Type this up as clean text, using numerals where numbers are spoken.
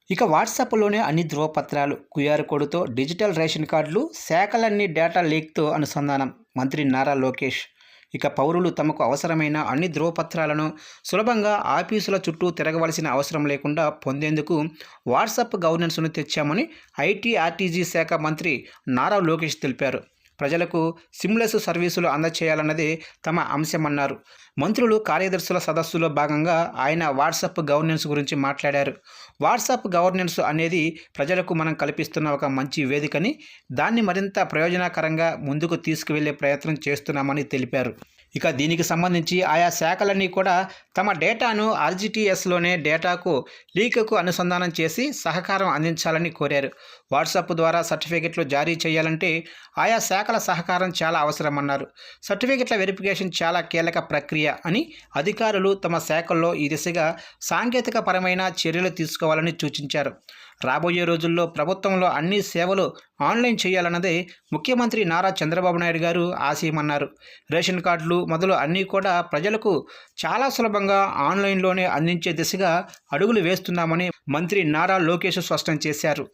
ఇక వాట్సాప్‌లోనే అన్ని ధ్రువపత్రాలు, క్యూఆర్ కోడ్‌తో డిజిటల్ రేషన్ కార్డులు, శాఖలన్నీ డేటా లీక్‌తో అనుసంధానం. మంత్రి నారా లోకేష్. ఇక పౌరులు తమకు అవసరమైన అన్ని ధ్రువపత్రాలను సులభంగా ఆఫీసుల చుట్టూ తిరగవలసిన అవసరం లేకుండా పొందేందుకు వాట్సాప్ గవర్నెన్స్‌ను తెచ్చామని ఐటీ, ఆర్టీజీ శాఖ మంత్రి నారా లోకేష్ తెలిపారు. ప్రజలకు సిమ్లెస్ సర్వీసులు అందచేయాలన్నదే తమ అంశమన్నారు. మంత్రులు, కార్యదర్శుల సదస్సులో భాగంగా ఆయన వాట్సాప్ గవర్నెన్స్ గురించి మాట్లాడారు. వాట్సాప్ గవర్నెన్స్ అనేది ప్రజలకు మనం కల్పిస్తున్న ఒక మంచి వేదికని, దాన్ని మరింత ప్రయోజనకరంగా ముందుకు తీసుకువెళ్లే ప్రయత్నం చేస్తున్నామని తెలిపారు. ఇక దీనికి సంబంధించి ఆయా శాఖలన్నీ కూడా తమ డేటాను ఆర్జిటిఎస్లోనే డేటాకు లీక్కు అనుసంధానం చేసి సహకారం అందించాలని కోరారు. వాట్సాప్ ద్వారా సర్టిఫికెట్లు జారీ చేయాలంటే ఆయా శాఖల సహకారం చాలా అవసరమన్నారు. సర్టిఫికెట్ల వెరిఫికేషన్ చాలా కీలక ప్రక్రియ అని అధికారులు తమ శాఖల్లో ఈ దిశగా సాంకేతిక పరమైన చర్యలు తీసుకోవాలని సూచించారు. రాబోయే రోజుల్లో ప్రభుత్వంలో అన్ని సేవలు ఆన్లైన్ చేయాలన్నదే ముఖ్యమంత్రి నారా చంద్రబాబు నాయుడు గారు ఆశయమన్నారు. రేషన్ కార్డులు మొదలు అన్నీ కూడా ప్రజలకు చాలా సులభంగా ఆన్లైన్లోనే అందించే దిశగా అడుగులు వేస్తున్నామని మంత్రి నారా లోకేష్ స్పష్టం చేశారు.